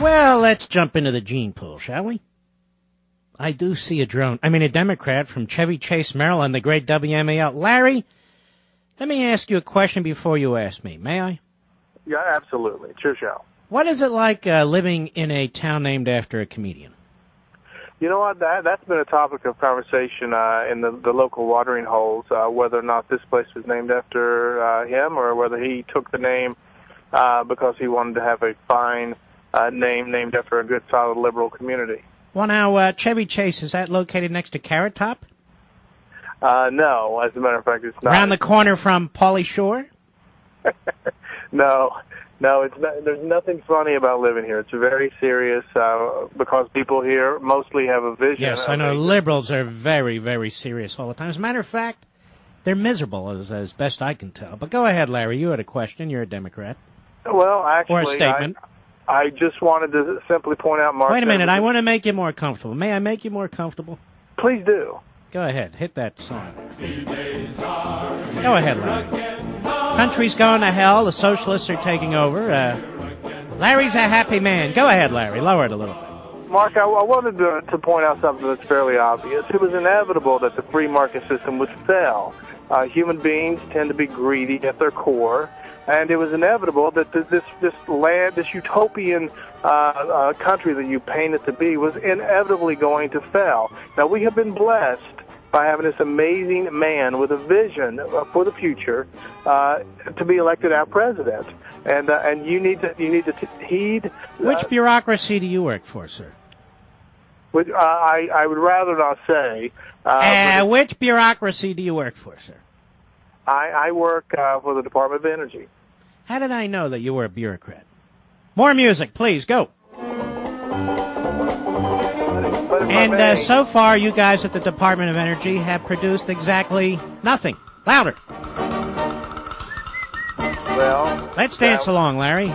Well, let's jump into the gene pool, shall we? I do see a Democrat from Chevy Chase, Maryland, the great WMAL. Larry, let me ask you a question before you ask me. May I? Yeah, absolutely. It's your show. What is it like living in a town named after a comedian? You know what? That's been a topic of conversation in the local watering holes, whether or not this place was named after him or whether he took the name because he wanted to have a fine name named after a good, solid, liberal community. Well, now, Chevy Chase, is that located next to Carrot Top? No, as a matter of fact, it's not. Around the corner from Pauly Shore? No, it's not. There's nothing funny about living here. It's very serious because people here mostly have a vision. Yes, I know. Liberals are very, very serious all the time. As a matter of fact, they're miserable, as best I can tell. But go ahead, Larry. You had a question. You're a Democrat. Well, actually, or a statement. I just wanted to simply point out, Mark. Wait a minute. I want to make you more comfortable. May I make you more comfortable? Please do. Go ahead. Hit that song. Go ahead, Larry. Country's going to hell. The socialists are taking over. Larry's a happy man. Go ahead, Larry. Lower it a little bit. Mark, I wanted to point out something that's fairly obvious. It was inevitable that the free market system would fail. Human beings tend to be greedy at their core. And it was inevitable that this utopian country that you paint it to be was inevitably going to fail. Now, we have been blessed by having this amazing man with a vision for the future to be elected our president. And you need to heed. Which bureaucracy do you work for, sir? I would rather not say. Which bureaucracy do you work for, sir? I work for the Department of Energy. How did I know that you were a bureaucrat? More music, please, go. And so far, you guys at the Department of Energy have produced exactly nothing. Louder. Well, let's dance along, Larry.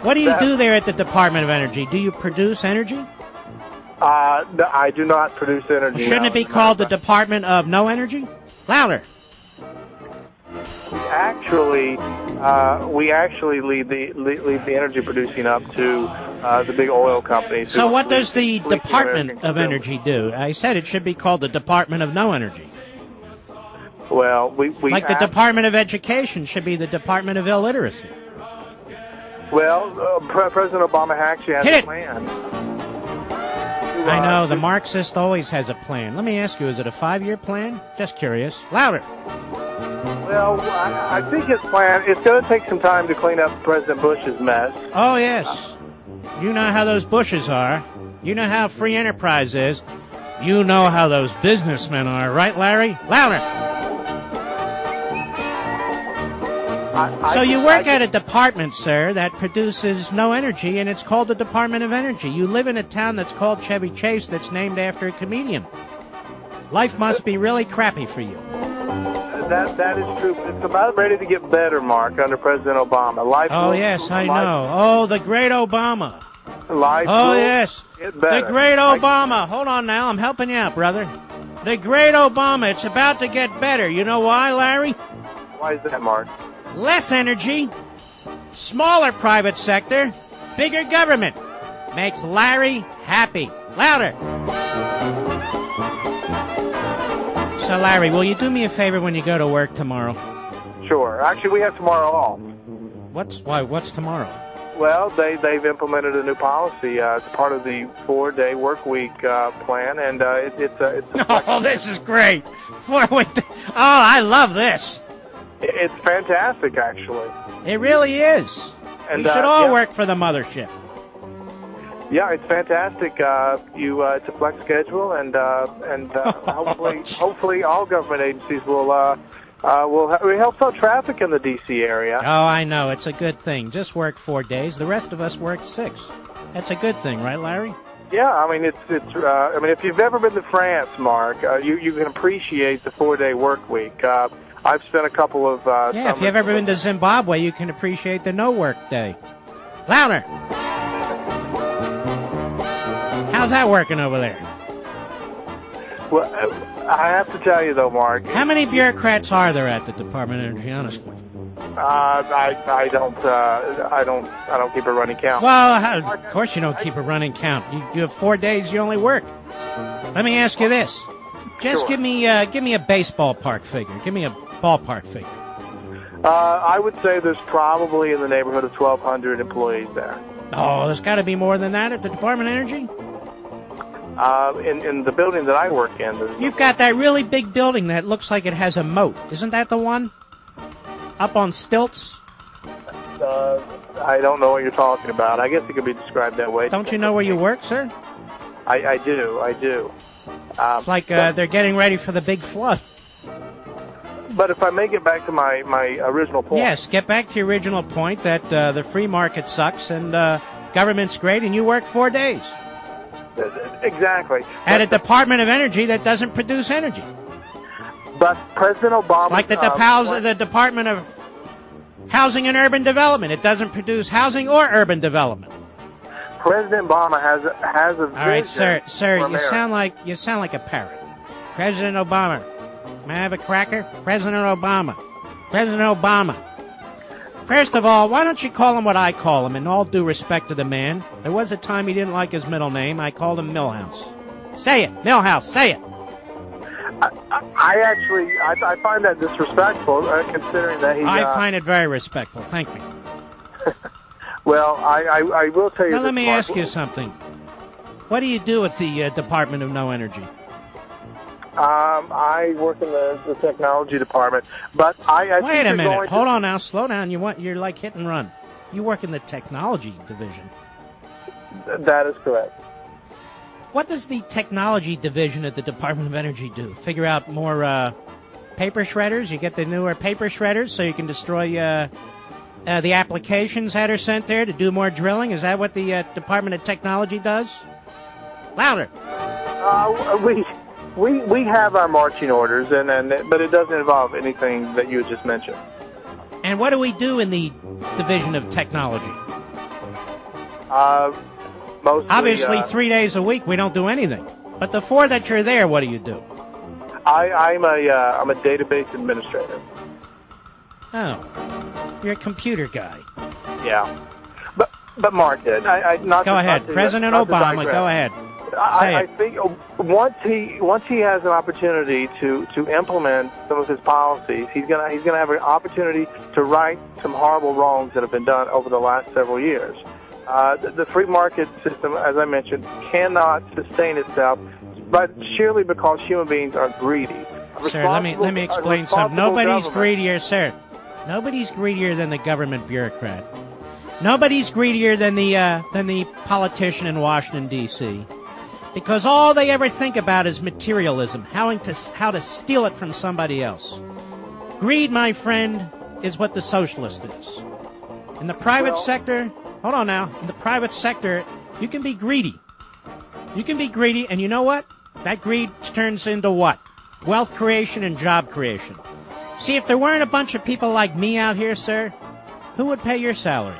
What do you do there at the Department of Energy? Do you produce energy? I do not produce energy. Shouldn't it be called the Department of No Energy? Louder. We actually lead the energy producing up to the big oil companies. So what does the Department of Energy do? I said it should be called the Department of No Energy. Well, we like the Department of Education should be the Department of Illiteracy. Well, President Obama actually has a plan. I know, the Marxist always has a plan. Let me ask you, is it a 5-year plan? Just curious. Louder. Well, I think his plan, it's going to take some time to clean up President Bush's mess. Oh, yes. You know how those Bushes are. You know how free enterprise is. You know how those businessmen are, right, Larry? Louder. So you work at a department, sir, that produces no energy, and it's called the Department of Energy. You live in a town that's called Chevy Chase that's named after a comedian. Life must be really crappy for you. That is true. It's about ready to get better, Mark, under President Obama. I know. Oh, the great Obama. Yes. The great Obama. Hold on now. I'm helping you out, brother. The great Obama. It's about to get better. You know why, Larry? Why is that, Mark? Less energy, smaller private sector, bigger government. Makes Larry happy. Louder. So, Larry, will you do me a favor when you go to work tomorrow? Sure. Actually, we have tomorrow off. What's tomorrow? Well, they've implemented a new policy. It's part of the 4-day work week plan, and it's Oh, this is great. 4-week. Oh, I love this. It's fantastic, actually. It really is. And, you should all work for the mothership. Yeah, it's fantastic. It's a flex schedule, and hopefully all government agencies will help out traffic in the D.C. area. Oh, I know. It's a good thing. Just work 4 days. The rest of us work 6. That's a good thing, right, Larry? Yeah, I mean, if you've ever been to France, Mark, you can appreciate the 4-day work week. I've spent a couple of if you've ever been to Zimbabwe, you can appreciate the no-work day. Louder! How's that working over there? Well, I have to tell you, though, Mark. How many bureaucrats are there at the Department of Energy, honestly? I don't keep a running count. Well, of course you don't keep a running count. You have 4 days you only work. Let me ask you this. Just Sure. give me a baseball park figure. Give me a ballpark figure. I would say there's probably in the neighborhood of 1,200 employees there. Oh, there's got to be more than that at the Department of Energy? In the building that I work in, You've got that really big building that looks like it has a moat. Isn't that the one? Up on stilts? I don't know what you're talking about. I guess it could be described that way. Don't you know where you work, sir? I do. It's like they're getting ready for the big flood. But if I may get back to my original point. Yes, get back to your original point that the free market sucks and government's great and you work 4 days. Exactly. At a Department of Energy that doesn't produce energy. But President Obama... Like the Department of Housing and Urban Development. It doesn't produce housing or urban development. President Obama has a vision. All right, sir, for you sound like a parrot. President Obama. May I have a cracker? President Obama. President Obama. First of all, why don't you call him what I call him, in all due respect to the man? There was a time he didn't like his middle name. I called him Milhouse. Say it, Milhouse, say it. I find that disrespectful, considering that he... I find it very respectful. Thank me. Well, I will tell you... Now, let me ask you something. What do you do at the Department of No Energy? I work in the technology department, but I Wait a minute. Hold on now. Slow down. You're like hit and run. You work in the technology division. That is correct. What does the technology division at the Department of Energy do? Figure out more paper shredders? You get the newer paper shredders so you can destroy the applications that are sent there to do more drilling? Is that what the Department of Technology does? Louder. We have our marching orders, but it doesn't involve anything that you just mentioned. And what do we do in the Division of Technology? Mostly, obviously, 3 days a week we don't do anything. But the 4 that you're there, what do you do? I'm a database administrator. Oh, you're a computer guy. Yeah, but Mark did. Go ahead, President Obama. Go ahead. I think once he has an opportunity to implement some of his policies, he's gonna have an opportunity to right some horrible wrongs that have been done over the last several years. The free market system, as I mentioned, cannot sustain itself, but surely because human beings are greedy. Sir, let me explain something. Nobody's greedier, sir. Nobody's greedier than the government bureaucrat. Nobody's greedier than the politician in Washington, D.C., because all they ever think about is materialism, how to steal it from somebody else. Greed, my friend, is what the socialist is. In the private sector, hold on now, in the private sector, you can be greedy. You can be greedy, and you know what? That greed turns into what? Wealth creation and job creation. See, if there weren't a bunch of people like me out here, sir, who would pay your salary?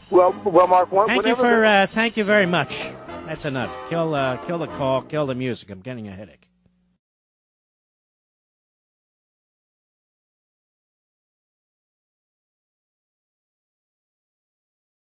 Well, Mark, thank you very much. That's enough. Kill the call, kill the music. I'm getting a headache.